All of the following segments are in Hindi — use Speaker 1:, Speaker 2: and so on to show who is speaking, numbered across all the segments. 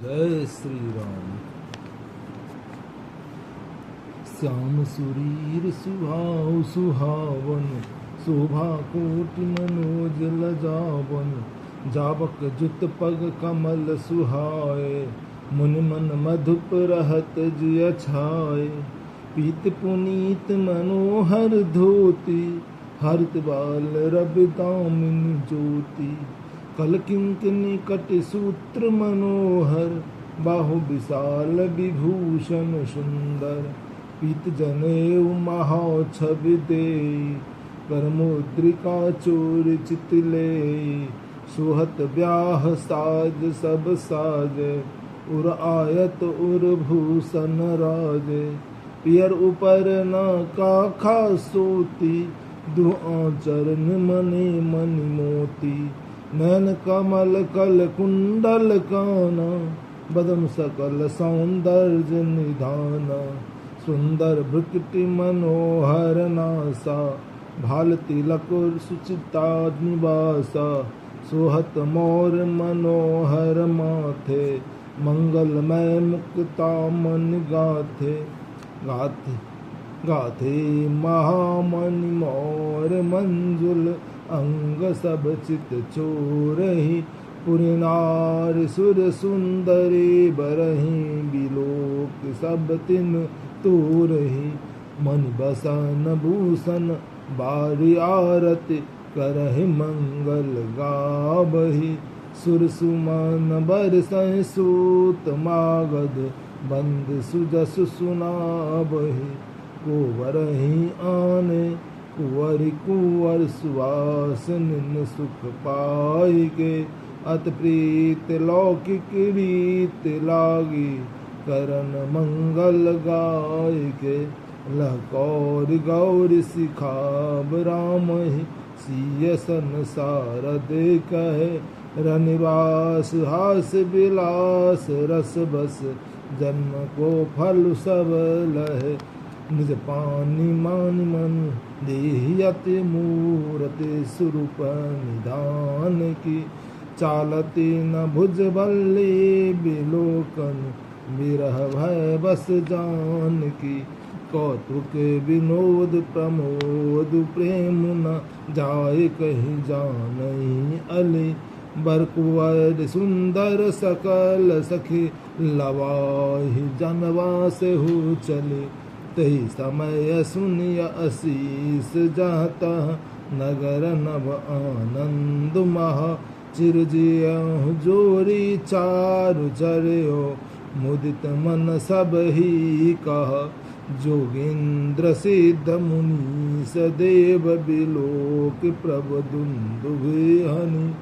Speaker 1: जय श्री राम। श्याम सुरीर सुहाव सुहावन, शोभा कोटि मनोज लजावन। जावक जुत पग कमल सुहाए, मुन मन मधुप रहत जिय छाए। पीत पुनीत मनोहर धोती, हरित बाल रवि दामिनी ज्योति। कल किंकिनी कट सूत्र मनोहर, बाहु विशाल विभूषण सुंदर। पीत जनेऊ महा छवि देई, कर मुद्रिका चोर चित लेई। सुहत ब्याह साज सब साजे, उर आयत उर भूषण राजे। पियर ऊपर न काखा सोती, दु आचरण मणि मणि मोती। नैन कमल कल कुंडल काना, बदन सकल सौंदर्य निधाना। सुंदर भृकुटि मनोहर नासा, भाल तिलक सुचिता निवासा। सोहत मोर मनोहर माथे, मंगलमय मुक्ता मन गाथे। गाथे गाथे महामणि मोर मंजुल, अंग सब चित चोरहि। पुरि नार सुर सुंदरी बरहि, बिलोक सब तिन तोरहि। मणि बसन भूषण बारी आरति, करहि मंगल गावहि। सुर सुमन बरसहि सूत मागध, बंद सुजस सुनावहि। कोवरहि आने कुंवरि कुंवर सुवासिन सुख पाइके। अत प्रीत लौकिक रीत लागी, करन मंगल गायके। लह कौरि गौरि सिखाव रामहि, सिय संसार देखहि। रनिवास हास विलास रस बस, जन्म को फल सब लहे। निज पानी मानि मन देहि अति मूरति, स्वरूप निधान की। चालती न भुज बल्ली बिलोकन, विरह भय बस जान की। कौतुक विनोद प्रमोद प्रेम न जाय कहि जानहि अली। बर कुंवर सुंदर सकल सखी, लवाहि जनवास हो चले। तही समय सुनिय असीस जाता, नगर नव आनंद महा। चिरजियहु जोरी चारु चरयो, मुदित मन सब ही कहा। जोगींद्र सिद्ध मुनीस देव, बिलोक प्रभ दुंदुभि हनि।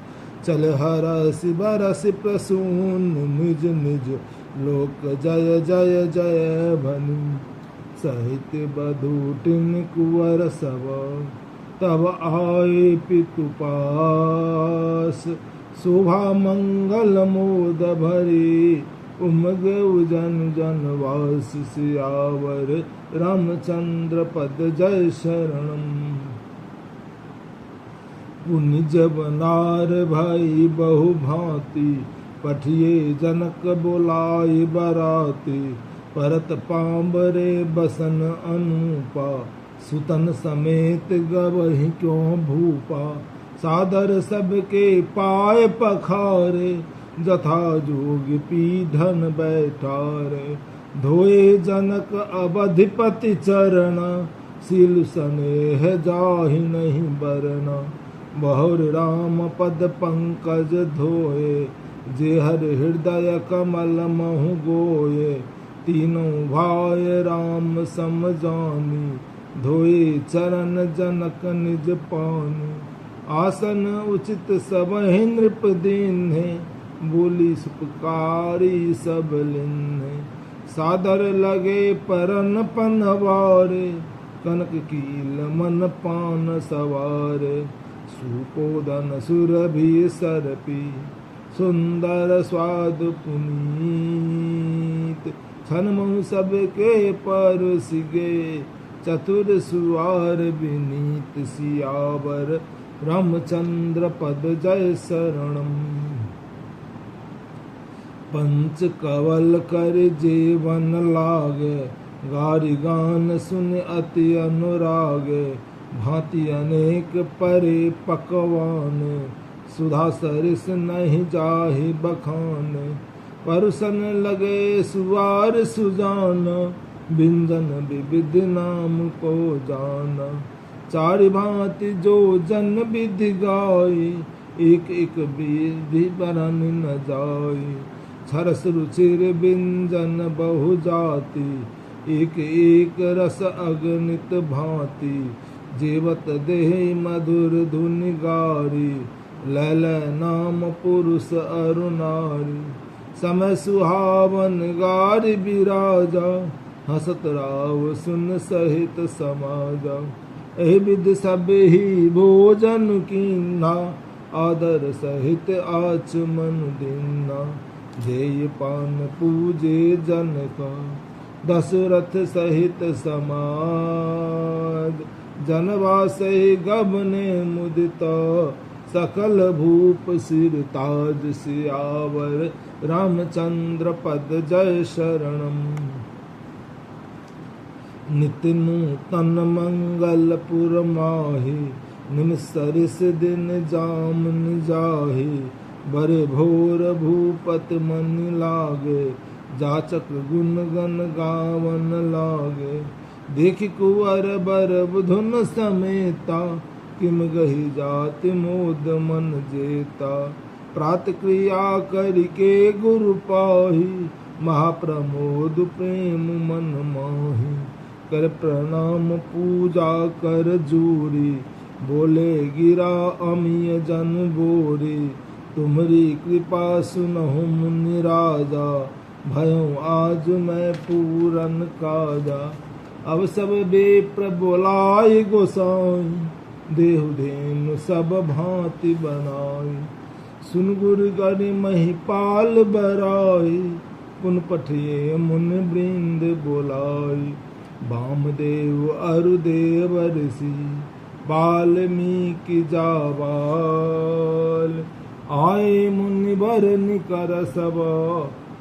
Speaker 1: चल हरस बरस प्रसून, निज निज लोक जय जय जय भनि। सहित बधूटिन कुंवर सब, तब आए पितु पास। शोभा मंगल मोद भरी, उमग जन जन वास। सियावर रामचंद्र पद जय शरणम। पुनि जब नार भाई बहु भांति, पठिए जनक बोलाय बराती। परत पांबरे बसन अनुपा, सुतन समेत गवहि क्यों भूपा। सादर सबके पाय पखारे, जथा जोग पीढ़न बैठारे। धोए जनक अवधिपति चरण, सील स्नेह जाहि नहीं बरना। बहुर राम पद पंकज धोए, जे हर हृदय कमल महु गोये। तीनों भाई राम सम जानी, धोए चरण जनक निज पानी। आसन उचित सबहि नृप दीन्हे, बोली सुखकारी सब लिन्हे। सादर लगे परन पनवारे, कनक कील मन पान सवारे। सुकोदन सुरभि सरपी, सुंदर स्वाद पुनीत। छनमु सबके परसिगे, चतुर सुवार विनीत। सियावर रामचंद्र पद जय शरणम। पंच कवल कर जीवन लागे, गारी गान सुन अति अनुराग। भांति अनेक परे पकवान, सुधा सरिस नहीं जाहि बखान। परुसन लगे सुवार सुजान, बिंजन विविध नाम को जाना। चारि भांति जो जन विधि गाई, एक एक विधि बरन न जाई। छरस रुचिर बिंजन बहु जाति, एक एक रस अगणित भांति। जीवत देह मधुर धुनि गारी, लैल नाम पुरुष अरु नारी। समय सुहावन गारी बिराजा, हसत राव सुन सहित समाजा। एहि विधि सब ही भोजन कीन्हा, आदर सहित आचमन दीन्हा। देय पान पूजे जनका, दशरथ सहित समाज। जनवासहि गबने मुदिता, सकल भूप सिर ताज सियावर। रामचंद्र पद जय शरणम। नित्य नूतन मंगल पुर माहि, निमसरिस दिन जामन जाहि। बरे भोर भूपत मन लागे, जाचक गुण गन गावन लागे। देख कुंवर बर धुन समेता, किम गही जाति मोद मन जेता। प्रात क्रिया करिके गुरु पाहि, महाप्रमोद प्रेम मन माहि। कर प्रणाम पूजा कर जूरी, बोले गिरा अमिय जन बोरी। तुम्हारी कृपा सुनहु मुनि राजा, भयं आज मैं पूरन काजा। अब सब बेप्र बोलाय गोसाई, देहु धेनु सब भांति बनाई। सुन गुरु गरि महिपाल बराई, पुन पठिए मुन वृंद बोलाई। वामदेव अरुदेव ऋषि, वाल्मीकि जाबाल। आए मुनि वर निकर सब,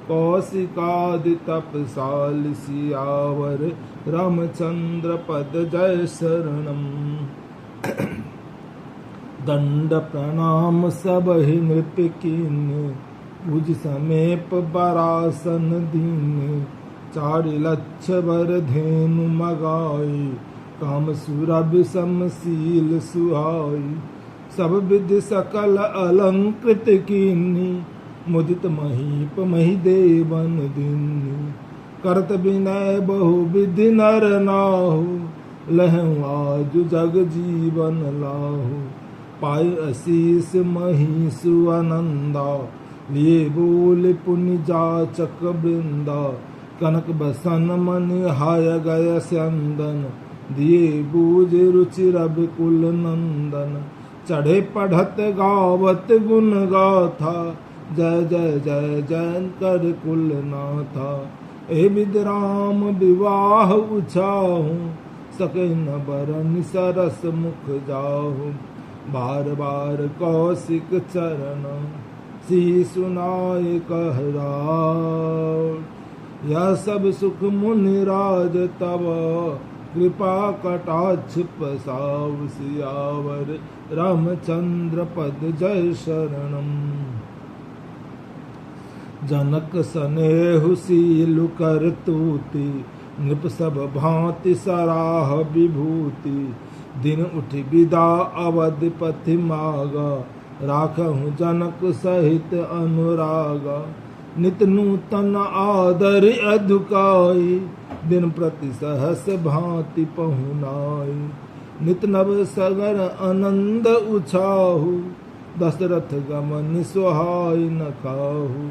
Speaker 1: कौशिकादि तपसाल। सियावर रामचंद्र पद जय शरणम। दंड प्रणाम सब ही नृप कीन्ह, पूज समेप बरासन दीन। चारि लक्ष वर धेनु मगाई, काम सुरभि समशील सुहाई। सब विधि सकल अलंकृत कीन्ही, मुदित महीप मही देवन दीन्ही। करत विनय बहु विधि नर नाहु, लहु आज जग जीवन लाहु। पाय असीस मही सुअनंदा, लिए बोल पुनि जाचक वृंदा। कनक बसन मन हाय गय स्यंदन, दिए बूझ रुचि रवि कुल नंदन। चढ़े पढ़त गावत गुण गाथा, जय जय जय जय कर कुल नाथा। ए विधि राम विवाह उछाहु, सके न बरन सरस मुख जाहु। बार बार कौशिक चरण, सी सुनाय कहराव। यह सब सुख मुनि राज तब, कृपा कटाक्ष पसाव। सियावर रामचंद्र पद जय शरणम। जनक सनेहु सीलु कर तूति, नृप सब भांति सराह विभूति। दिन उठि विदा अवधिपति मागा, राखहु जनक सहित अनुरागा। नित नूतन आदर अधुकाई, दिन प्रति सहस भांति पहुनाई। नित नव सगर आनंद उछाहु, दशरथ गमन सुहाय न खाहु।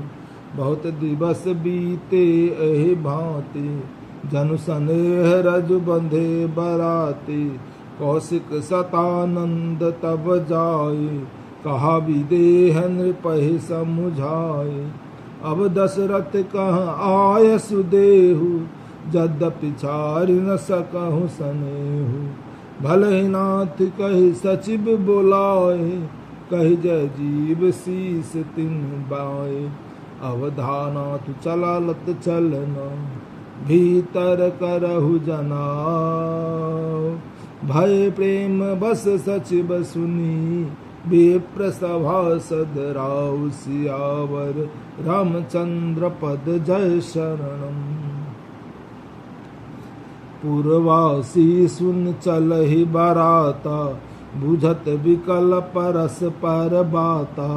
Speaker 1: बहुत दिवस बीते एहि भांति, जनु सनेह रजु बंधे बराती। कौशिक सतानंद तब जाय, कहा विदेह नृपहि समुझाय। अब दशरथ कह आय सुदेहु, यद्यपि छारि न सकहु सनेहु। भले नाथ कहि सचिव बुलाए, कहि जय जीव शीस तिन बाए। अवधाना तु चलत चलना भीतर करहु जना भय प्रेम बस सचिव सुनी विप्र सभासद राव सियावर रामचंद्र पद जय शरणम। पूर्वासी सुन चलहि बराता बुझत विकल परस पर बाता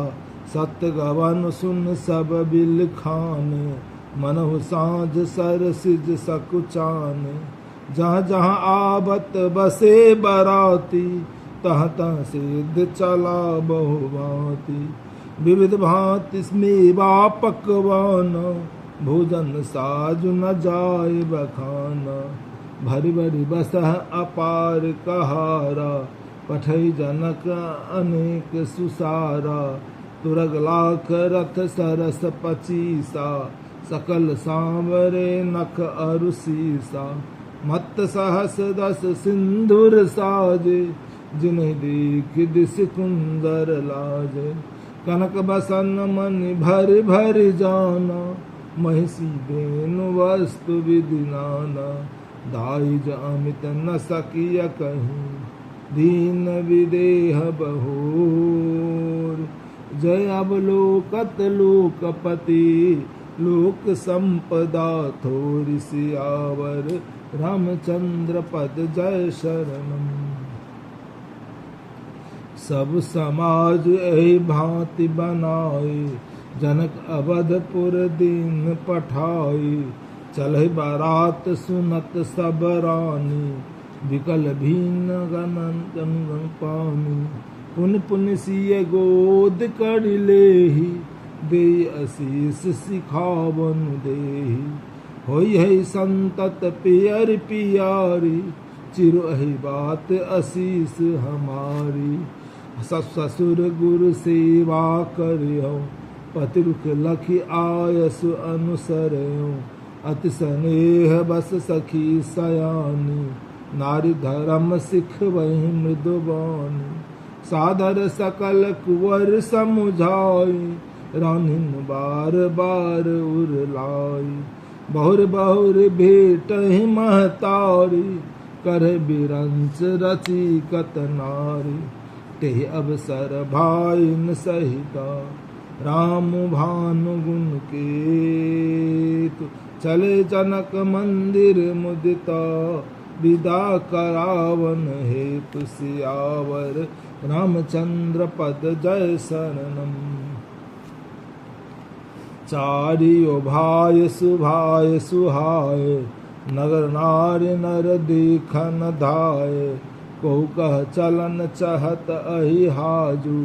Speaker 1: सत्य गवन सुन सब बिल खान मनहु साँझ सर सिज सकुचान जहाँ जहाँ आबत बसे बराती तह तह सिद्ध चला बहुभांति विविध भांति मेवा पकवान भोजन साजु न जाय बखाना भरी भरी बसह अपार कहारा पठई जनक अनेक सुसारा तुरग लाख रथ सरस पचीसा सकल सांवरे नख अरुसीसा मत सहस दस सिंधुर साजे जिन्हें देख दिस कुंदर लाजे कनक बसन मन भर भर जाना महिषी बेनु वस्तु विधि नाना दाइज अमित न सकिय कहीं दीन विदेह बहोर जय अवलोकत लोकपति लोक संपदा थोरि सियावर रामचंद्र पद जय शरणम। सब समाज एहि भांति बनाए जनक अवधपुर दीन पठाए चलहि बारात सुनत सब रानी विकल भीन गणन पानी पुन पुन सिय गोद कर लेहि दे असीस सिखावन देहि होई है संतत पियर पियारी चिर अहि बात असीस हमारी ससुर गुरु सेवा करियो पति रुख लखि आयस अनुसरयो अति स्नेह बस सखी सयानी नारी धर्म सिख वही मृदुबानी सादर सकल कुंवर समुझाई रानिन बार बार उरलाई बहुर बहुर भेट महतारी कर बिरंच रची कत नारी ते अवसर भाइन सहिता राम भानु गुण के चले जनक मंदिर मुदिता विदा करावन हेतु सियावर रामचंद्र पद जय शरणम। चारियो भाय सुभाय सुहाय नगर नारी नर देखन धाय को कह चलन चहत अहि हाजू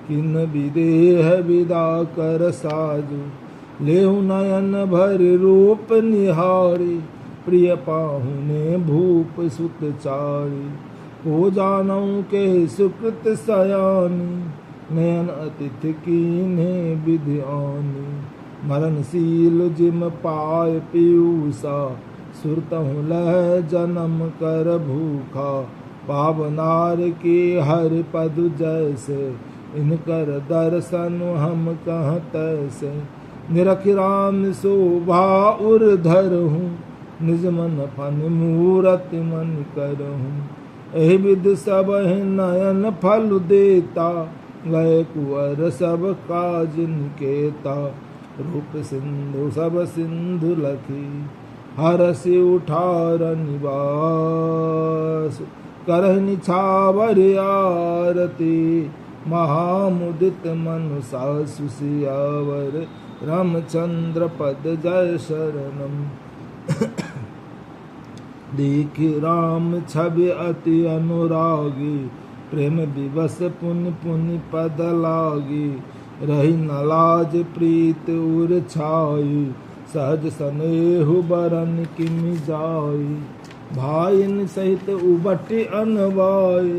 Speaker 1: किन विदेह विदा कर साजू लेहु नयन भर रूप निहारी प्रिय पाहुने भूप सुत चारी को जानऊ के सुकृत सयानी नयन अतिथि कीन्हे विधि आनी मरणशील जिम पाय पीयूषा सुरतहु लह जन्म कर भूखा पावनार के हर पद जैसे इनकर दर्शन हम कह तैसे निरख राम शोभा उर धरहूँ निज मन फन मूरत मन करहूँ एहि विध सब नयन फल देता गए कुंवर सब काज निकेता रूप सिंधु सब सिंधु लखी हरसि उठार निवास करहि निछावर आरती महामुदित मनु सासु सियावर रामचंद्र पद जय शरणम। देखि राम छवि अति अनुरागी प्रेम विवश पुनि पुनि पद लागी रही न लाज प्रीत उर छाई सहज स्नेहु बरन किमि जाई भाइन सहित उबटि अनवाई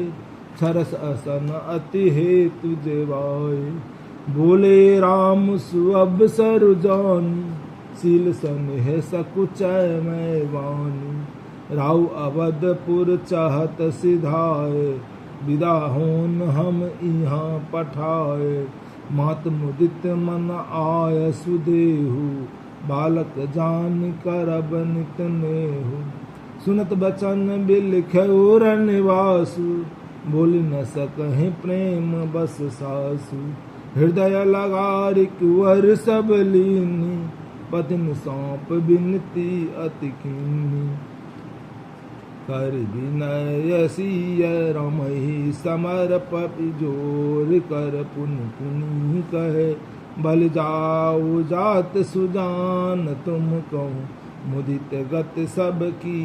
Speaker 1: छरस असन अति हेतु जेवाई बोले राम सुअवसर जानी सील स्नेह सकुचय मैं वानी राउ अवधपुर चाहत सिधाए विदा होन हम यहाँ पठाए मात मुदित मन आय सुदेहु, बालक जान करब नित नेहु। सुनत बचन बिलखऊ रनिवासु, बोल न सकहि प्रेम बस सासु। हृदय लगारि कुंवर सब लीनी, पतिन सौंप बिनती अति कीनी। कर विनय सिय रमहि समर्पि जोर, कर पुनि पुनि कहे बल जाऊ जात सुजान। तुम कहूँ मुदित गत सब की,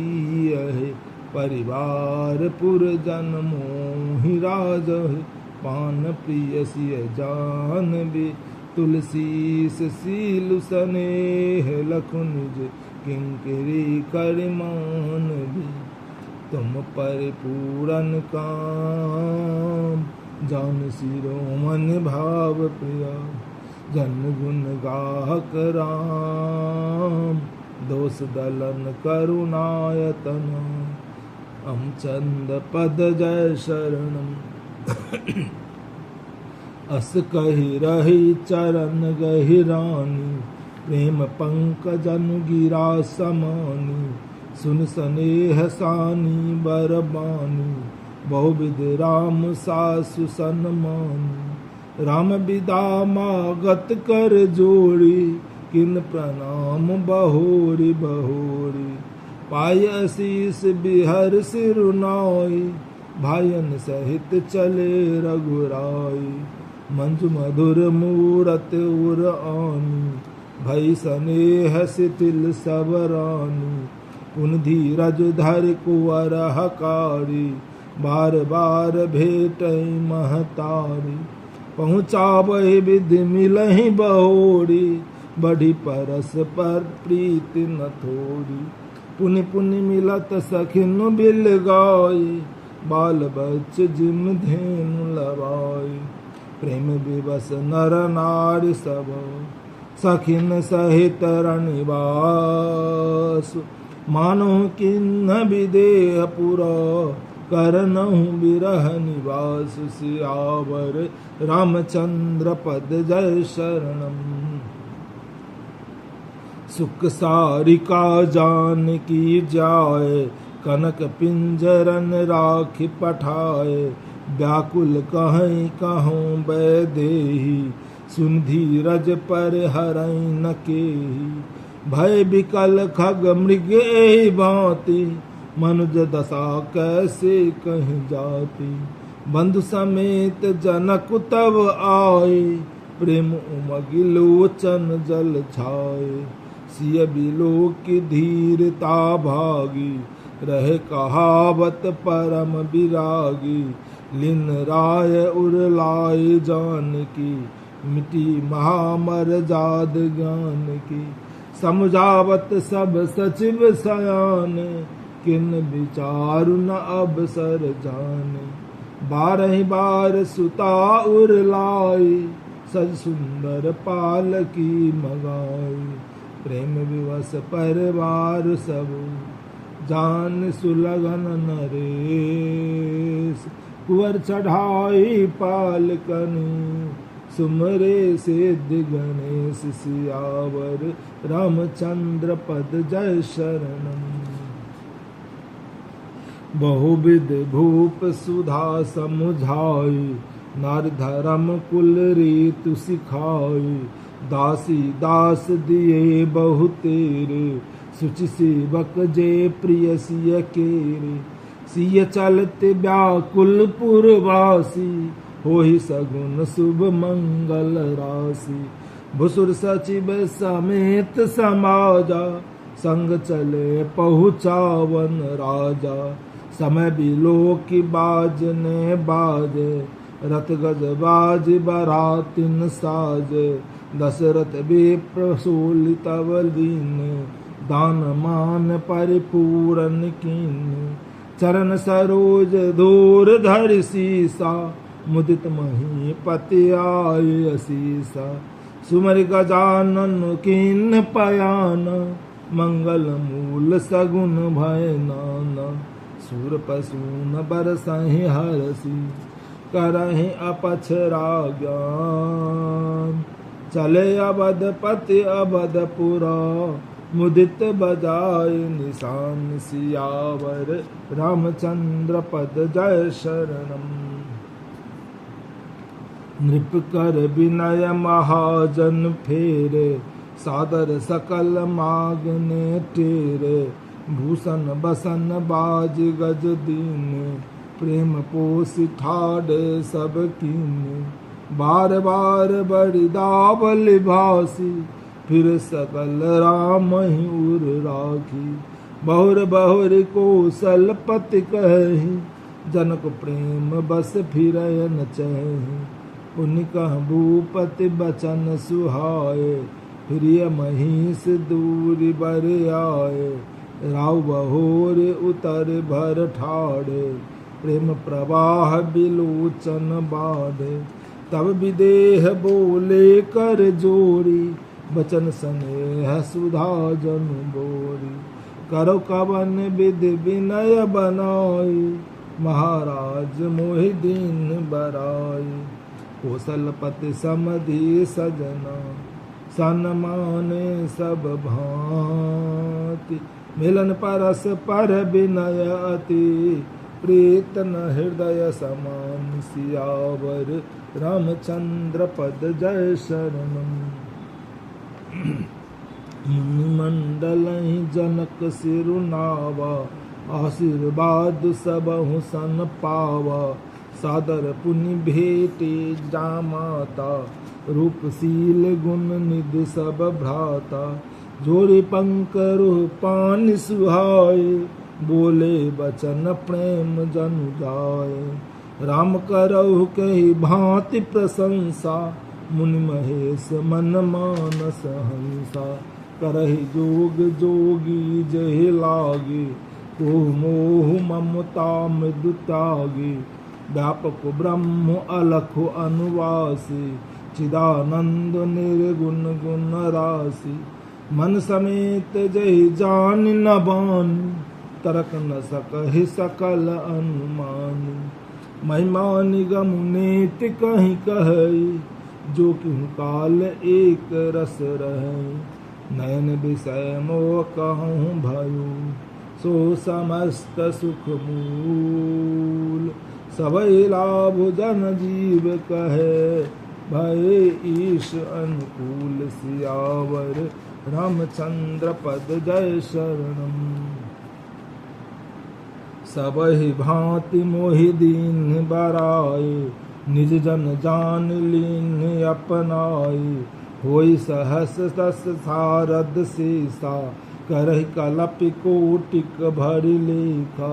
Speaker 1: परिवार पुरजन मोहि राजहि। पान प्रिय सिय जानबी, तुलसीस सीलु सनेह लखु निज किंकरी करिमान भी। तुम परिपूरन काम, जान शिरोमन भाव प्रिया। जन गुण गाहक राम, दोष दलन करुणायतन। अम चंद पद जय शरणम, अस कहि रही चरण गहिरानी। प्रेम पंकजन गिरा समानी, सुन स्नेह सानी बरबानी। बहुविध राम सासु सन्मानी, राम बिदा मागत कर जोड़ी। किन प्रणाम बहोरी बहोरी, पाय आशीष बिहर सिरुनाई। भायन सहित चले रघुराई, मंजु मधुर मूरत उर आनी। भई स्नेह शिथिल सब रानी, पुन धीरज धर कुंवर हकारी। बार बार भेटई महतारी, पहुँचावहि विधि मिलहि बहोरी। बढ़ी परस पर प्रीति न थोड़ी, पुनि पुनि मिलत सखिन बिल गाई। बाल बच्च जिम धेनु लवाई, प्रेम विवश नर नारी सब। सखिन सहित रनिवास, मानो किन्न विदेह पुरा। करनहु बिरह निवास, सियावर रामचंद्र पद जय शरणम। सुख सारिका जानकी जाय, कनक पिंजरन राखि पठाए। व्याकुल कहीं कहूँ बैदेही, सुन धीरज पर हरई न केही। भय विकल खग मृग एहि भांति, मनुज दशा कैसे कहीं जाती। बंधु समेत जनक तब आए, प्रेम उमगि लोचन जल छाए। सिय बिलो की धीरता भागी, रहे कहावत परम विरागी। लिन राय उरलाय जानकी, मिटी महामर जाद ज्ञान की। समझावत सब सचिव सयाने, किन विचारु न अवसर जाने। बारहि बार सुता उरलाई, सज सुंदर पालकी मगाई। प्रेम विवश परिवार सब, जान सुलगन नरेश। कुंवर चढ़ाई पालकनी, सुमरे सिद्ध गणेश। सियावर रामचंद्र पद जय शरणम। बहुविध भूप सुधा समुझाई, नार धर्म कुल रीतु सिखाई। दासी दास दिए बहु तेरे, सुचि सेवक जे प्रिय सिय केरे। सिय चलते व्याकुल पुरवासी, होहि सगुन शुभ मंगल राशि। भुसुर सचिव समेत समाजा, संग चले पहुँचावन राजा। समय बिलो की बाजने बाजे, रथ गज बाज बरातिन साजे। दशरथ विप्र सूलि तव लीन, दान मान परिपूरन कीन। चरण सरोज दूर धरि सीसा, मुदित महीपति आय असीसा। सुमरि गजानन कीन पयान, मंगल मूल सगुन भय नाना। सूर पसून बरसहि हरसि, करहि अपछरा ज्ञान। चले अवधपति अवधपुरा मुदित बजाय निशान। सियावर रामचंद्र पद जय शरणम। नृप कर विनय महाजन फेरे सादर सकल मागने टेरे। भूषण बसन बाज गज दीन प्रेम पोष ठाड़े सब कीन। बार बार बड़ी दावल भासी फिर सकल राम ही उर राखी। बहुर बहुर कौशल पति कही जनक प्रेम बस फिर न चही। उनकह भूपति बचन सुहाए प्रिय महिष दूर बर आए। राव बहोर उतर भर ठाड़े प्रेम प्रवाह बिलोचन बाढ़े। तब विदेह बोले कर जोरी बचन स्नेह सुधा जन बोरी। करो कवन विधि विनय बनाई महाराज मोहि दीन बराई। कौशलपति समधि सजना सन्माने सब भांति। मिलन परस पर विनय अति प्रीतन हृदय समान। सियावर रामचंद्र पद जय शरणम। मुनि मंडल जनक सिरुनावा आशीर्वाद सबहु सन पावा। सादर पुनि भेटे जामाता रूपशील गुण निधि सब भ्राता। जोड़े पंकरु पान सुहाए बोले बचन प्रेम जनु जाए। राम करहु कही भांति प्रशंसा मुनि महेश मन मानस हंसा। करहि जोग जोगी जहि लागे को मोह ममता मृदु त्यागे। व्यापक ब्रह्म अलख अनुवासी चिदानंद निर्गुण गुण राशि। मन समेत जहि जान न बानी तरक न सकहि सकल अनुमान। महिमा निगम नेत कहीं कही जो किहु काल एक रस रहे। नयन विषय मोह कहूँ भयो सो समस्त सुख मूल। सबहि लाभ जन जीव कहे भय ईश अनुकूल। सियावर रामचंद्र पद जय शरणम। सबहि भांति मोहि दीन बराए निज जन जान लीन अपनाए। होई सहस दस सारद सीसा करहि कलपि कोटिक भरि लेखा।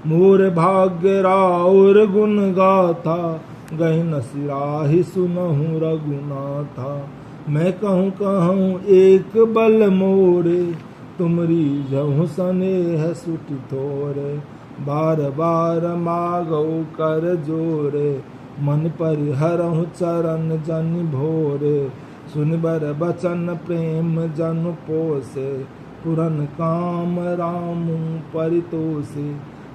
Speaker 1: मोर भाग्य राउर गुण गाथा गहि न सिराहि सुनहु रघुनाथा। मैं कहूँ कहूँ एक बल मोरे तुमरी जहु स्नेह सुट थोरे। बार बार मागौ कर जोरे मन परिहरहु चरण जन भोरे। सुन बर बचन प्रेम जन पोसे पुरन काम राम परितोषे।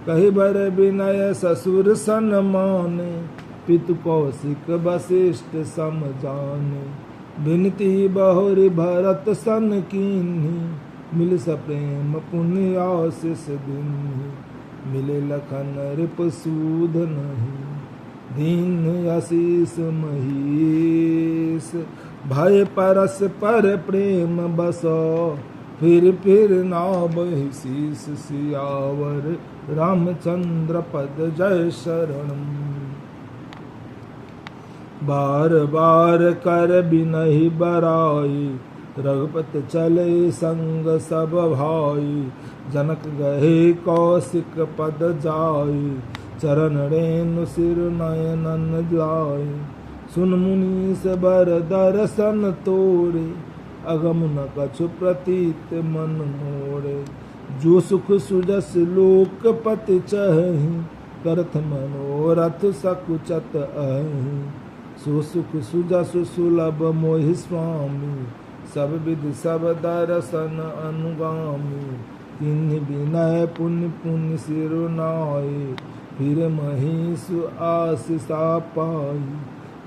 Speaker 1: कहि बर विनय ससुर सन माने पितु कौशिक वशिष्ठ सम जाने। बिनती बहुरि भरत सन कीन्ही मिल स प्रेम पुण्य आशीष दीन्ही। मिले लखन रिप सूद नहीं दीन आशीष महीस। भय परस पर प्रेम बसो फिर नाबहि शीस। सियावर रामचंद्र पद जय शरणम। बार बार कर बिनहि बराई रघुपति चले संग सब भाई। जनक गहे कौशिक पद जाई चरण रेणु सिर नयनन लाए। सुन मुनीस बर दर्शन तोरे अगम न कछु प्रतीत मन मोरे। जो सुख सुजस लोकपति चहि करथ मनोरथ सकुचत अहि। सो सुख सुजस सुलभ मोहि स्वामी सब विधि सब दर्शन अनुगामी। तिन्हि विनय पुण्य पुण्य सिरुनाए फिर महिषु आशीषा पाई,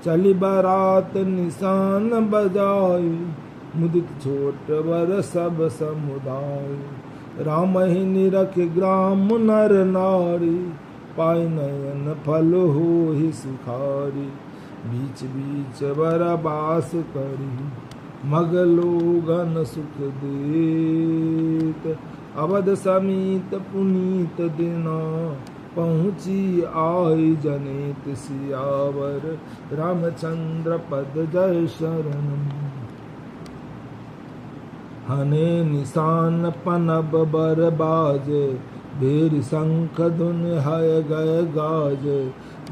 Speaker 1: चली बारात निशान बजाई, मुदित छोट वर सब समुदाय, राम ही निरख ग्राम नर नारी, पाई नयन फल हो ही सुखारी, बीच बीच बरबास करी, मगलोगन सुख देत, अवध समीत पुनीत दिना, पहुँची आई जनित सियावर, रामचंद्र पद जय शरण, हने निशान पनब बर बाजे, भेरी शंख धुन हय गय गाजे,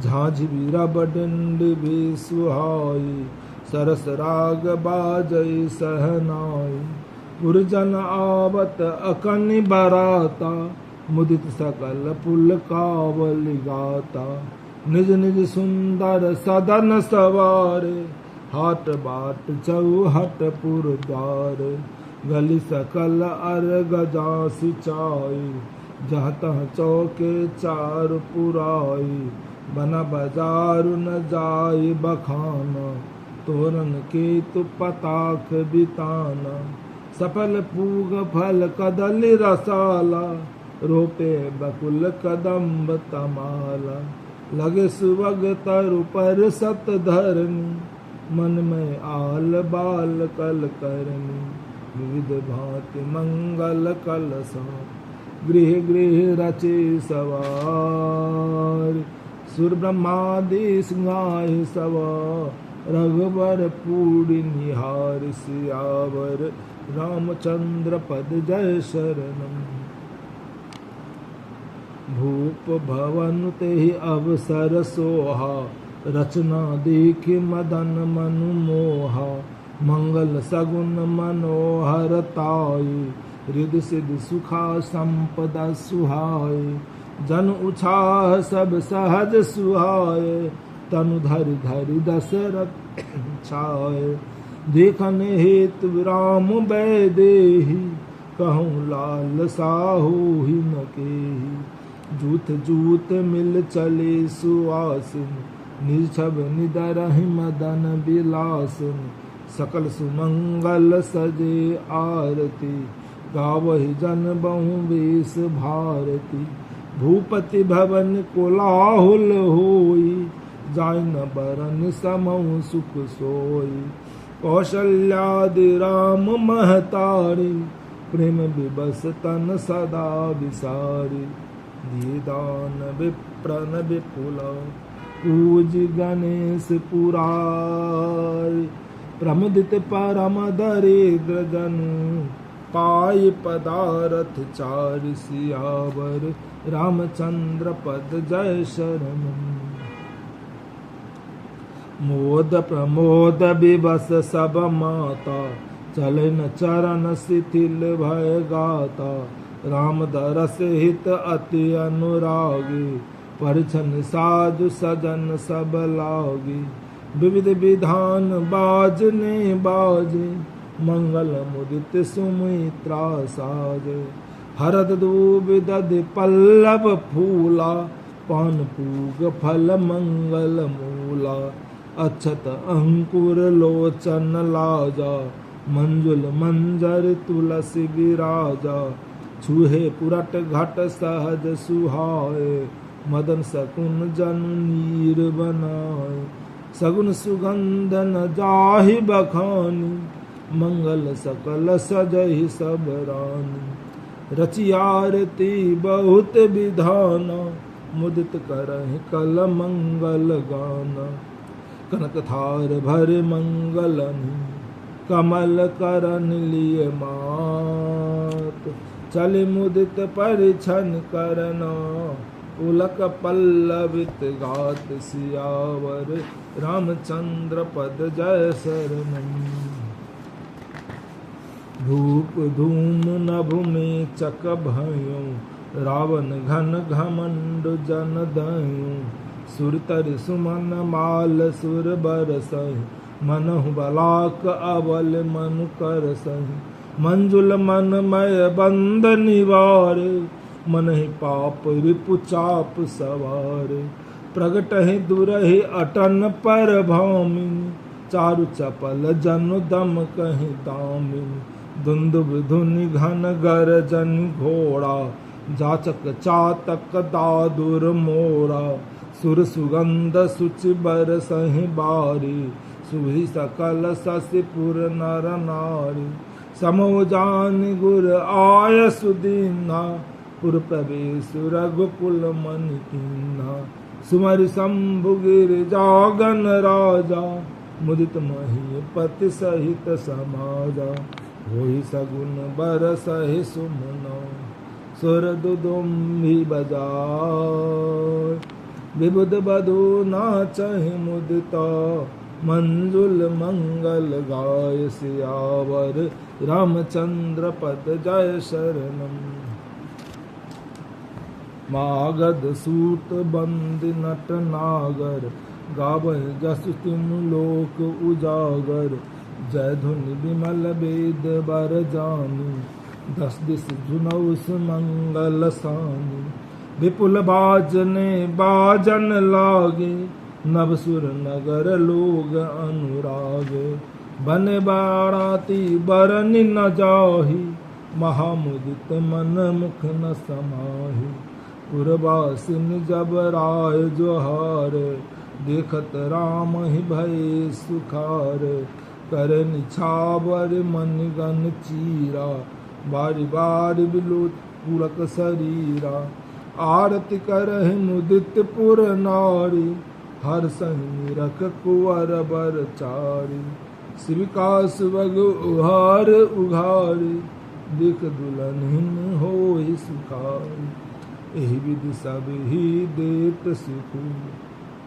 Speaker 1: झांझ रब डिंड भी सुहाई, सरस राग बाजई सहनाई, पुरजन आवत अकनि बराता, मुदित सकल पुल कावली गाता, निज निज सुंदर सदन सवारे, हाट बाट चौहट पुर द्वारे, गली सकल अर्घ जा सिचाई, जहाँ तहाँ चौके चार पुराई, बना बाजारु न जाई बखाना, तोरण केतु पताक बिताना, सफल पूग फल कदली रसाला, रोपे बकुल कदम्ब तमाला, लगे सुवग तरु पर सत धरनी, मन में आल बाल कल करनी, विविध भांति मंगल कलसा, गृह गृह रचे सवार, सुर ब्रह्मादि सिंहाय सवा, रघुबर पूरी निहार, सियावर रामचंद्र पद जय शरणम, भूप भवन तेहि अवसर सोहा, रचना देख मदन मनु मोहा, मंगल सगुन मनोहर ताई, रिद सिद्ध सुखा संपदा सुहाय, जन उछाह सब सहज सुहाय, तनु धरि धरि दशरथ छाय, देखन हेतु राम वैदेही, कहूँ लाल साहू ही न केही, जूथ जूथ मिल चले सुआसिन, निछब निदरहि मदन विलासिन, सकल सुमंगल सजे आरती, गावहि जन बहु वेश भारती, भूपति भवन कोलाहुल होई, जाय न बरन समहु सुख सोई, कौशल्यादि राम महतारी, प्रेम विबस तन सदा विसारी, दिए दान विप्रन विपुला, पूज गणेश पुरारी, प्रमुदित परम दरिद्र जनु, पाय पदारथ चारि, सियावर रामचंद्र पद जय शरण, मोद प्रमोद विवश सब माता, चलन चरण शिथिल भय गाता, राम दरस हित अति अनुरागी, परिछन साधु सजन सब लागी, विविध विधान बाजने बाजे, मंगल मुदित सुमित्रा साजे, हरद दूब दधि पल्लव फूला, पान पूग फल मंगल मूला, अक्षत अंकुर लोचन लाजा, मंजुल मंजर तुलसी विराजा, छूहे पुरट घट सहज सुहाए, मदन सकुन जनु नीर बनाए, सगुन सुगंध न जाहि बखानी, मंगल सकल सजहि सब रानी, रचि आरती बहुत विधाना, मुदित करहि कल मंगल गाना, कनक थार भर मंगलनि, कमल करन लिय मात, चल मुदित परिछन करना, पुलक पल्लवित गात, सियावर रामचंद्र पद जय शरणम, धूप धूम नभ में चक भयो, रावण घन घमंड जन दयो, सुरतर सुमन माल सुर बरसहि, मनहु बलाक अबल मनु करसहि, मंजुल मन मय बंद निवारे, मन ही पाप रिपु चाप सवारे। प्रगट है दुरहि अटन पर भामिनी, चारु चपल जनु दम कहीं दामिनी। दुंदुभ धुनि घन गर्जन घोड़ा, जाचक चातक दादुर मोरा। सुर सुगंध सुचि बरसहि बारी, सुभि सकल शशिपुर नर नारी। समो जान गुर आय सुदीना, पुर प्रवेश रघुकुल मनि कीन्हा। सुमरि शंभु गिर जागन राजा, मुदित महीपति सहित समाजा। होई सगुन बरसहि सुमना, सुर दुदुम्भी बजाय। विबुध बधु नाचहि मुदिता, मंजुल मंगल गाय। सियावर रामचंद्र पद जय शरणम। मागध सूत बंदी नट नागर, गावहि जसु तिनु लोक उजागर। जय धुनि विमल वेद बर जानी, दस दिस जुनौ सुमंगल सानी। विपुल बाजने बाजन लागे, नभ सुर नगर लोग अनुरागे। बने बाराती बरनि न जाहि, महामुदित मन मुख न समाहि। पुरवासिन जब राय जोहारे, देखत राम ही भय सुखारे। करे निछावर मन गन चीरा, बारी बारी बिलुत पुरक शरीरा। आरती करहि मुदित पुर नारी, हर संग रख कुंवर बर चारी। श्रीकास बग उहार उघारी, दिख दुल्हन होई सुखारी। एहि विधि सब ही देत सुख,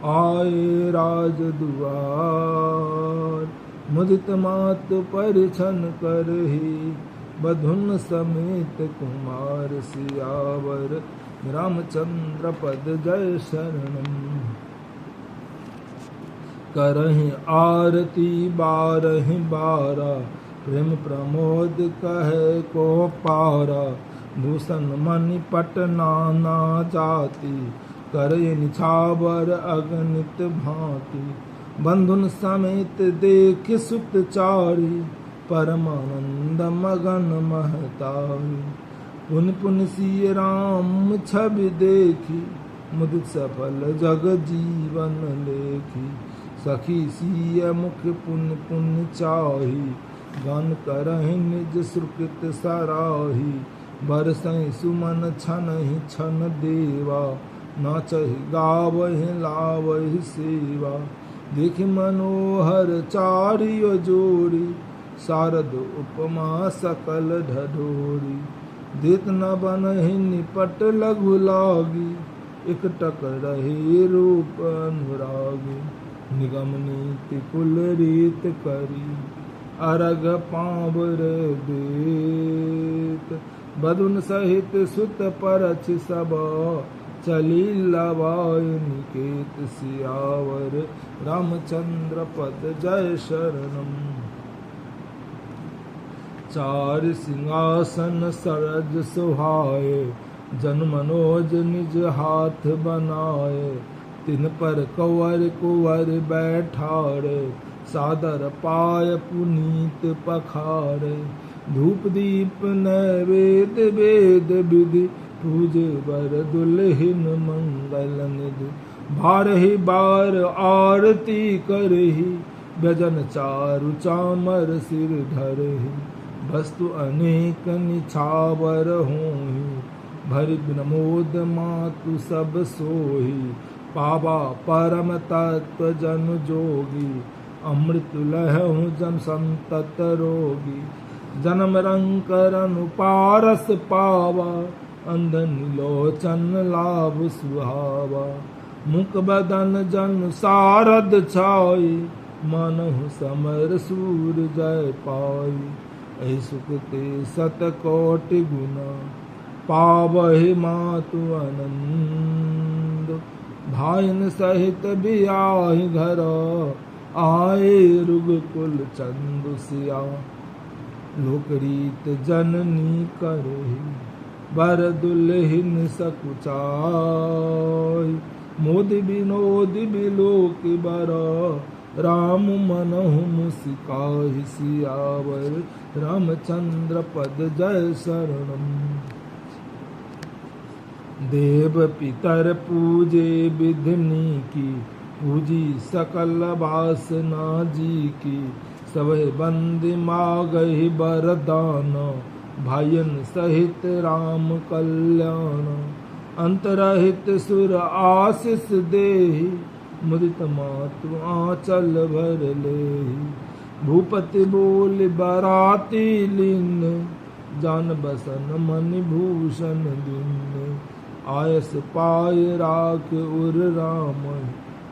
Speaker 1: आए राज दुआर। मुदित मात परिछन करहि, बधुन समेत कुमार। सियावर रामचंद्र पद जय शरणम। करहि आरती बारहि बारा, प्रेम प्रमोद कहे को पारा। भूषण मणि पट नाना जाति, करहि निछावर अगणित भांति। बंधुन समेत देख सुत चारी, परमानंद मगन महतारी। पुन पुन सिय राम छवि देखी, मुदित सफल जग जीवन लेखी। सखी सिय मुख पुन पुन चाही, गान करहि निज सुकृत सराही। बरसहि सुमन छनहि छन देवा, नाचहि गावहि लावहि सेवा। देखि मनोहर चारियो जोड़ी, शारद उपमा सकल ढढोरी। देत न बनहि निपट लघु लागी, एकटक रहे रूप अनुरागी। निगम नीति कुल रीत करी, अरग पाँवर देत। बधुन सहित सुत परछ सब, चली लवाय निकेत। सियावर रामचंद्र पद जय शरणम। चार सिंहासन सरज सुहाए, जन मनोज निज हाथ बनाए। तिन पर कंवर कुंवर बैठारे, सादर पाय पुनीत पखारे। धूप दीप नैवेद्य वेद विधि, पूजे बर दुल्हिन मंगल निधि। बारहि बार आरती करहि, व्यजन चारु चामर सिर धरहि। वस्तु अनेक निछावर होहि, भरि विनोद मातु सब सोहि। पावा परम तत्व जन जोगी, अमृत लहु जन संतत रोगी। जन्म रंकर अनुपारस पावा, अंधन लोचन लाभ सुहावा। मुख बदन जन सारद छाई, मनहु समर सूर जय पाई। ऐ सुख ते सत कोटि गुना, पावहि मातु आनंद। भाइन सहित बियाहि घर, आए रुगकुल चंदु सिया। लोकरीत जननी करहि, बर दुल्हिन सकुचाई। मोद विनोद बिलोक बर राम मनहु मुस्काहि। सियावर रामचंद्र पद जय शरणम। देव पितर पूजे विधिनी की, पूजी सकल वासना जी की। सबह बंदी मागहि बरदान, भायन सहित राम कल्याण। अंतरहित सुर आशीष देहि, मुदित मातु आंचल भर लेहि। भूपति बोल बराती लीन, जान बसन मणि भूषण दिन। आयस पाय राख उर राम,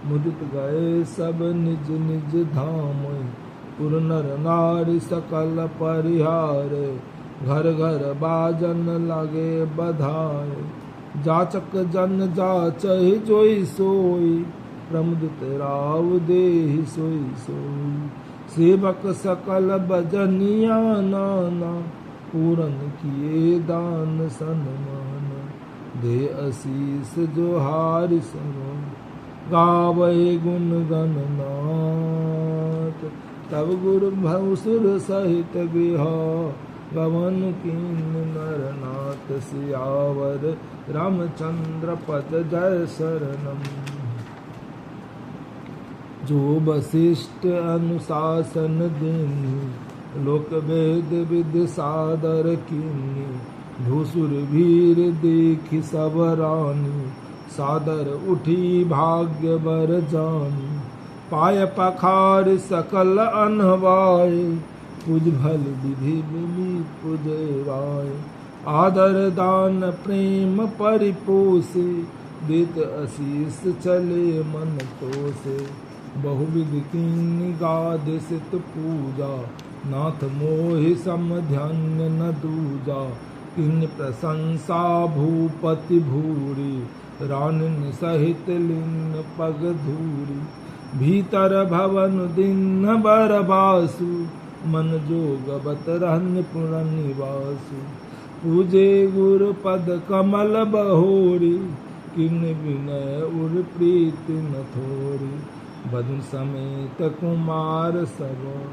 Speaker 1: मुदित गए सब निज निज धाम। पुर नर नारी सकल परिहारे, घर घर बाजन लगे बधाए। जाचक जन जाचहि जोई सोई, प्रमुदित राव देहि सोई सोई। सेवक सकल बजनिया नाना, पूरन किए दान सन्मान। दे आशीष जो हारि सरो, गावै गुण गणनाथ। तब गुरु भवसुर सहित गृह, गवन कीन नर नाथ। सियावर रामचंद्र पद जय शरणम। जो वशिष्ठ अनुशासन दीनी, लोक वेद विधि सादर कीनी। भूसुर वीर देखि सब रानी, सादर उठी भाग्य बर जानी। पाय पखार सकल अनहवाए, पूज भल विधि मिली पुजवाए। आदर दान प्रेम परिपोषे, देत आशीष चले मन तोषे। बहुविध कीन्हि गाद सित पूजा, नाथ मोहि समध्यान्य न दूजा। किन्हि प्रशंसा भूपति भूरि, रानिन सहित लीन पग धूरि। भीतर भवन दिन बर बासु, मन जोगवत रहन पुर निवासु। पूजे गुरु पद कमल बहोरी, किन्हि विनय उर प्रीति न थोरी। बधु समेत कुमार सब,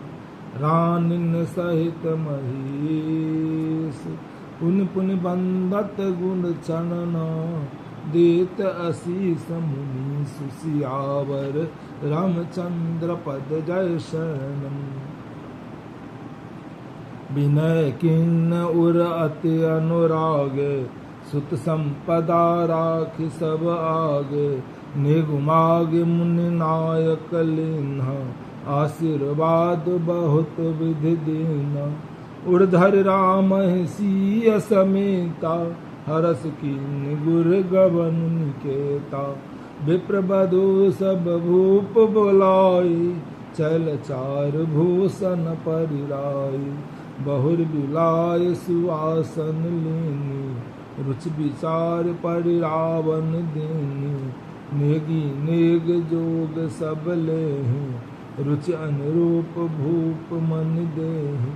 Speaker 1: रानिन सहित महीस। पुन पुन बंदत गुण चरणा, देत आशीष मुनि सुसियावर। रामचंद्र पद जय शरणम। विनय किन्न उर अति अनुरागे, सुत संपदा राखि सब आगे। निगुमाग मुनि नायक लीन्हा, आशीर्वाद बहुत विधि दीना। उर्धर राम सिय समेता, हरस कीन्हि गुर गवन निकेता। विप्र बधु सब भूप बुलाइ, चल चार भूषण परिराई। बहुर बिलाय सुआसन लीनी, रुचि विचार परिरावन दीनी। नेगी नेग जोग सब लेहि, रुचि अनुरूप भूप मन देहि।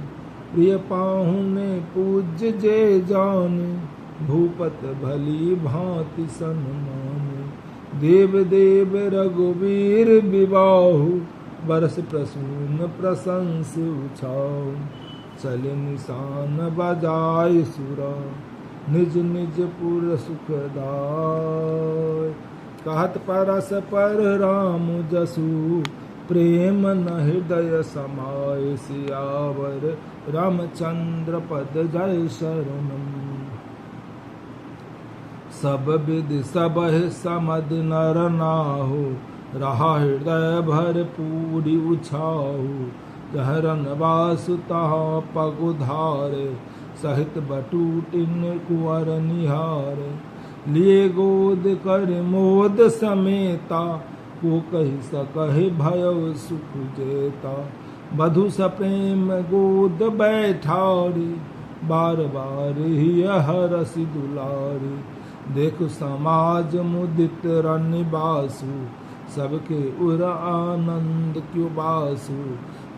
Speaker 1: प्रिय पाहुने पूज्य जे जाने, भूपत भली भांति सन्माने। देव देव रघुवीर विबाहु, बरस प्रसून प्रशंस उछाऊ। चले निशान बजाय सुरा, निज निज पुर सुखदाय। कहत परस पर राम जसु, प्रेम न हृदय समाय। सियावर रामचंद्र पद जय शरणम। सब विधि सबह समद नर नाहु, रहा हृदय भर पूरी उछाहु। जहरन वासु तहाँ पग उधारे, सहित बटूटिन कुंवर निहारे। लिए गोद कर मोद समेता, को कहि सकहि भयउ सुख जेता। बधु सप्रेम गोद बैठारी, बार बार हिय हरसि दुलारी। देखु समाज मुदित रनिबासु, सबके उर आनंद क्यों बासु।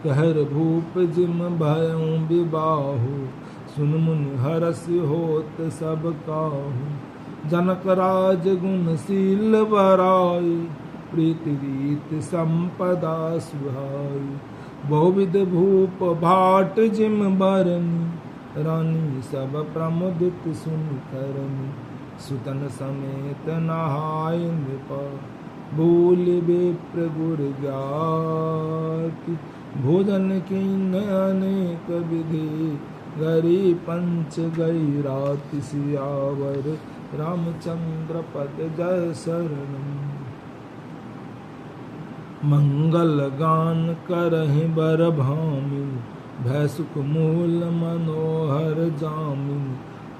Speaker 1: कहर भूप जिम भयउ विबाहु, सुन मुनि हरस होत सब काहू। जनक राज गुणशील बराई, प्रीति रीत संपदा सुहाई। बहुविध भूप भाट जिम बरनी, रानी सब प्रमुदित सुन करनी। सुतन समेत नहाय नृपा, भूल विप्र गुर ज्ञाति। भोजन कीन अनेक विधि, गरी पंच गई राति। सियावर रामचंद्र पद जय शरणम। मंगल गान करहि बर भामिन, भय सुख मूल मनोहर जामिन।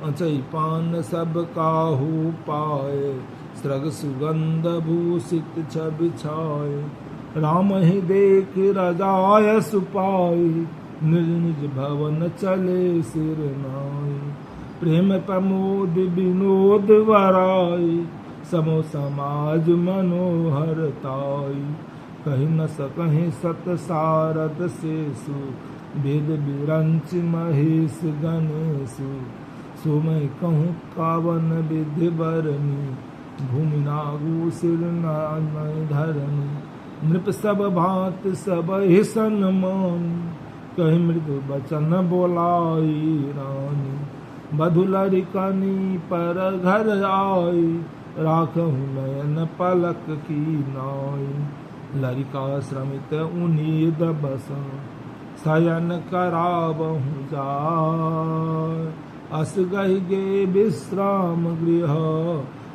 Speaker 1: अचै पान सब काहू पाए, स्रग सुगंध भूषित छवि छाए। राम ही देख रजाय सुपाई, निज निज भवन चले सिर नाई। प्रेम प्रमोद विनोद वराई, समो समाज मनोहर ताई। कही न सकहि सत सारद शेषु, वेद विरंच महेश गणेशु। सो मैं कहूँ कावन विधि बरनी, भूमि नागु सिर नाय धरनी। नृप सब भांत सब ही सन्मानी, कही मृदु बचन बोलाई रानी। बधुलरि कनी पर घर आई, राखहु नयन पलक की नाई। लरिका श्रमित उन्नीद बसा, शयन करावहु जाय। अस गहि गे विश्राम गृह,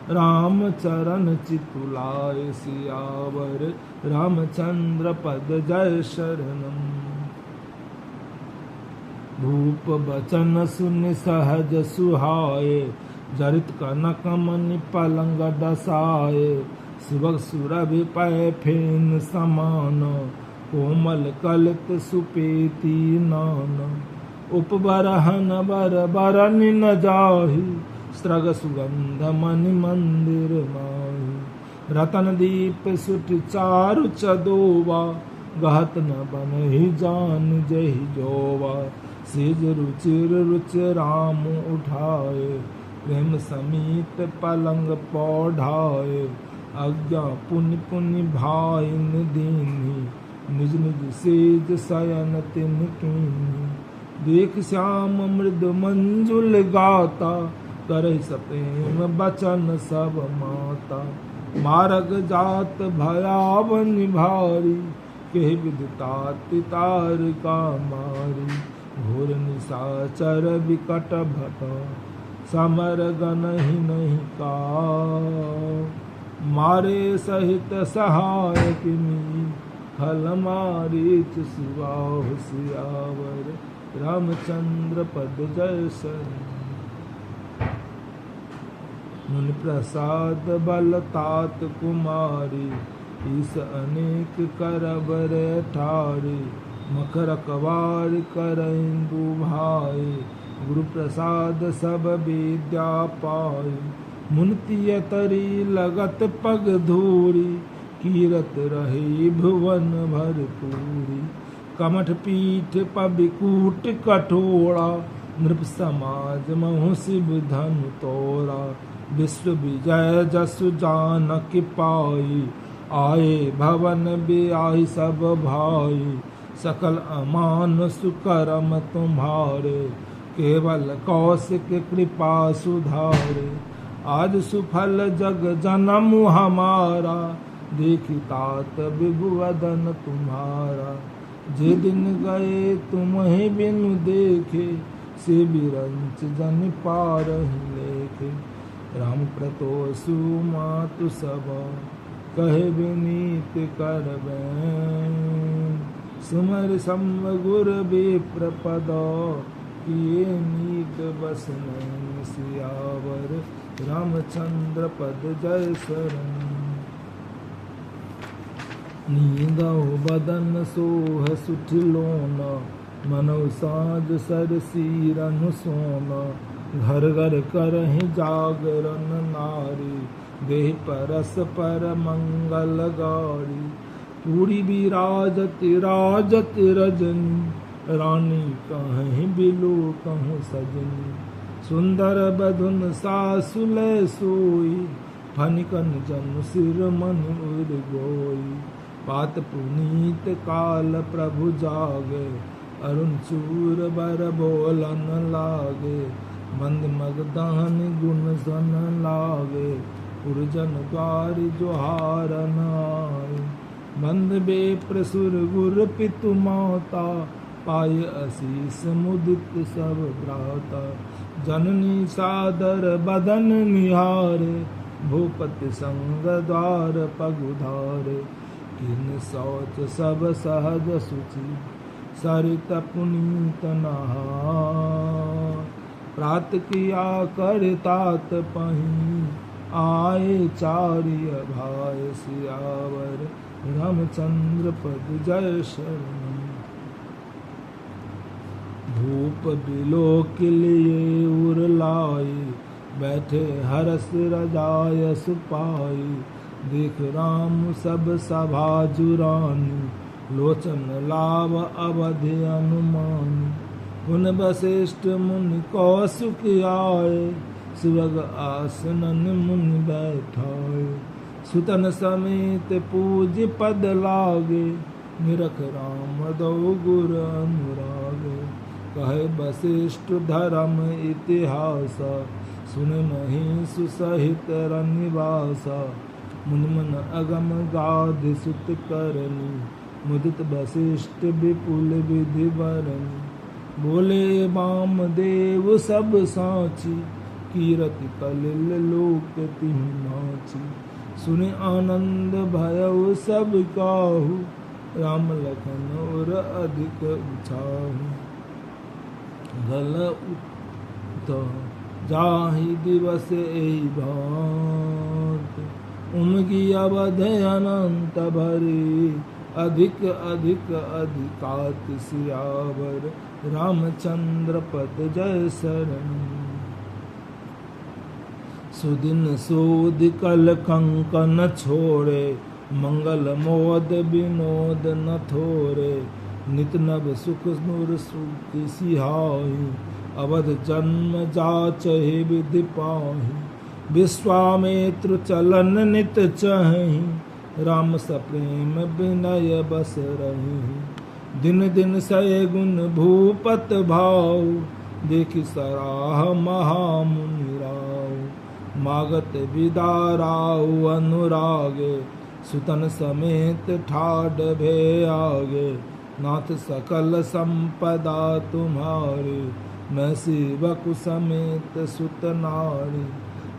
Speaker 1: राम चरण चितुलाय। सियावर रामचंद्र पद जय शरणम। भूप बचन सुनि सहज सुहाए, जरित कनक मणि पलंग डसाए। सुबह सुरभि पै फेन समान, कोमल कलित सुपेती नान। उपबरहन बर बरन न जाहि, स्रग सुगंध मणि मंदिर माहि। रतन दीप सुट चारु चदोवा, गहत न बनहि जान जहि जोवा। सेज रुचिर रुच राम उठाए, प्रेम समीत पलंग पौढ़ाए। आज्ञा पुनि पुनि भाइन दीन्ही, निज निज सेज शयन तिन कीन्ही। देख श्याम मृदु मंजुल गाता, करहि सप्रेम बचन सब माता। मारग जात भयावन भारी, केहि विदितात तारिका मारी। घोर निशाचर विकट भटा, समर गनहि नहीं काऊ। मारे सहित सहाय किमी, खल मारीच सुबाहु। सियावर रामचंद्र पद जय शरणम। मुनि प्रसाद बल तात कुमारी, ईस अनेक करबर ठारी। मकर कवार करेंदु भाई, गुरु प्रसाद सब विद्या पाई। मुनतिय तरी लगत पग धूरी, कीरत रही भुवन भरपूरी। कमठ पीठ पबिकूट कठोरा, नृप समाज महु शिव धन तोरा। विश्व विजय जसु जानक पाई, आए भवन बियाहि सब भाई। सकल अमान सुकरम तुम्हारे, केवल कौशिक कृपा सुधारे। आज सुफल जग जन्म हमारा, देखी तात विभु वदन तुम्हारा। जे दिन गए तुम्हें बिनु देखे, से बिरंच जन पारहि लेखे। राम प्रतोषु मातु सब, कहे विनीत करबैन। सुमर सम गुर विप्र पद, किए नीत बस नैन। सियावर रामचंद्र पद जय शरण। नींदौ बदन सोह सुठिलोना, मनौ साँझ सरसीरन सोना। घर घर करहि जागरण नारी, देह परस पर मंगल गारी। पूरी बिराजत राजत रजनी, रानी कहीं बिलो कहूँ सजनी। सुंदर बधुन सासुले सोई, फनिकन जन सिर मन उर गोई। पात पुनीत काल प्रभु जागे, अरुण चूर बर बोलन लागे। मंद मगदान गुण सन लागे, पुरजन द्वार जोहारन आए। बंद बेप्र सुर गुर पितु माता, पाय असीस मुदित सब भ्राता। जननी सादर बदन निहारे, भूपति संग द्वार पगुधारे। किन शौच सब सहज सुचि, सरित पुनीत नहार। प्रात किया कर तात पही, आए चार्य भाई सियावर। रामचंद्र पद जय शरण। भूप बिलोक लिए उर लाए, बैठे हरस रजाय सुपाई। देख राम सब सभा जुरानी, लोचन लाभ अवधि अनुमानी। उन वशिष्ठ मुनि कौसुक आए, सुरग आसनन मुनि बैठाए। सुतन समेत पूज पद लागे, निरख राम दो गुर अनुरागे। कहे वशिष्ठ धर्म इतिहासा, सुन नहीं सुसहित रनिवासा। मुनि मन अगम गाध सुत करनी, मुदित वशिष्ठ विपुल विधि वरनी। बोले वाम देव सब साची, कीरति कलिल लोक तिहि नाची। सुनि आनंद भयउ सब काहू, राम लखन और अधिक उछाहू। गल उत जाहि दिवस एहि भांति, उमगी अवध अनंत भरी। अधिक अधिक अधिकात सियावर, रामचंद्र पद जय शरण। सुदिन सूद कल कंकन छोड़े, मंगल मोद विनोद न थोरे। नित नव सुख नूर सुख सिहाई, अवध जन्म जाचहि विधि पाहि। विश्वामित्र चलन नित चहि, राम सप्रेम विनय बस रही। दिन दिन सय गुण भूपत भाव, देखि सराह महामुनि राव। मागत विदाराउ अनुरागे, सुतन समेत ठाड भे आगे। नाथ सकल संपदा तुम्हारी, मैं सेवक समेत सुत नारी।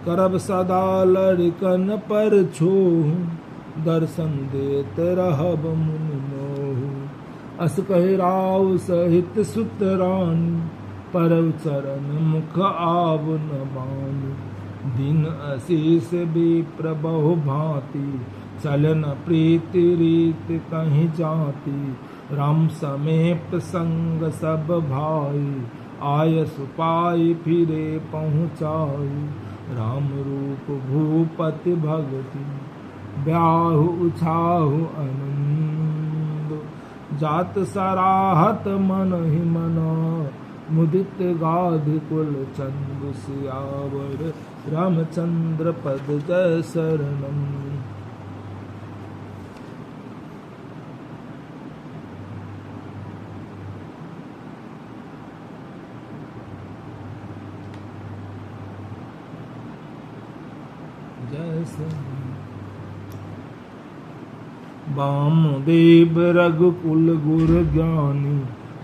Speaker 1: करब सदा लड़कन पर छोहूं, दर्शन देत रहब मुनि मोहू। अस कहि राव सहित सुत रानी, परव चरण मुख आव न बानी। दिन असीस विप्र बहु भांति, चलन प्रीति रीत कहीं जाति। राम समेत संग सब भाई, आय सुपाई फिरे पहुँचाई। राम रूप भूपति भगति, ब्याहु उछाहु आनंद। जात सराहत मन ही मना, मुदित गाधि कुल चंद सियावर। रामचंद्र पद जय शरणम। जय शरणम। वामदेव रघुकुल गुर ज्ञानी,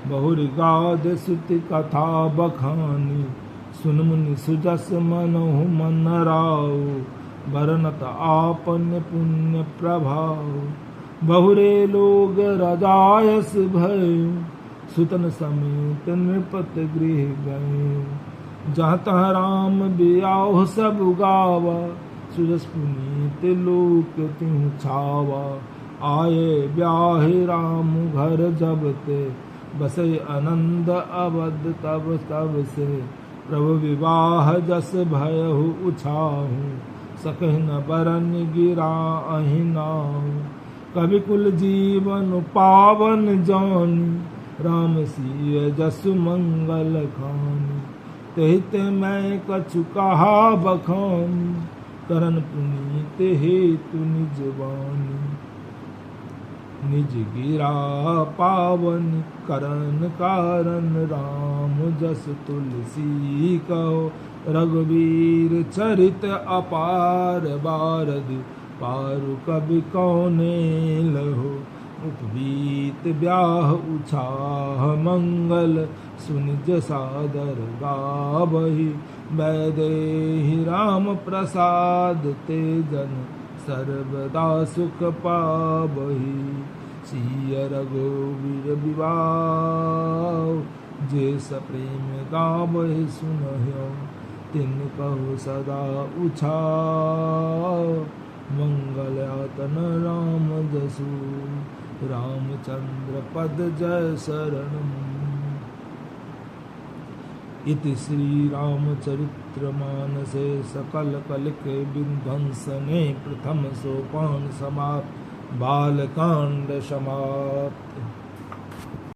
Speaker 1: बहुर गाध सुत कथा बखानी। सुन मुनि सुजस मनहु मन राव, बरनत आपन पुण्य प्रभाव। बहुरे लोग रजायस भय, सुतन समेत नृपत गृह गए। जहाँ तहाँ राम बियाह सब गावा, सुजस पुनीत लोक तिहु छावा। आये ब्याहे राम घर जब ते, बसे आनंद अवध तब तब से। प्रभु विवाह जस भयहु उछाहु, सकहि न बरन गिरा अहि नाहु। कवि कुल जीवन पावन जानी, राम सिय जसु मंगल खानी। तेहित मैं कछु कहा बखानी, करन पुनीत हेतु निज वाणी। निज गिरा पावन करन कारण, राम जस तुलसी कहो रघुवीर चरित अपार। बारद पारु कवि कौने लहो, उपवीत ब्याह उछाह मंगल। सुनिज सादर गावहि, वैदेहि राम प्रसाद ते जन सर्वदा सुख पावहि। सिय रघुवीर विवाह, जे सप्रेम गावहि सुनहियो। तिन कहो सदा उछाव, मंगलयातन राम जसु। रामचंद्र पद जय शरणम। इति श्री रामचरित्र मानसे सकल कलिके विध्वंसने, प्रथम सोपान समाप्त। बालकांड समाप्त।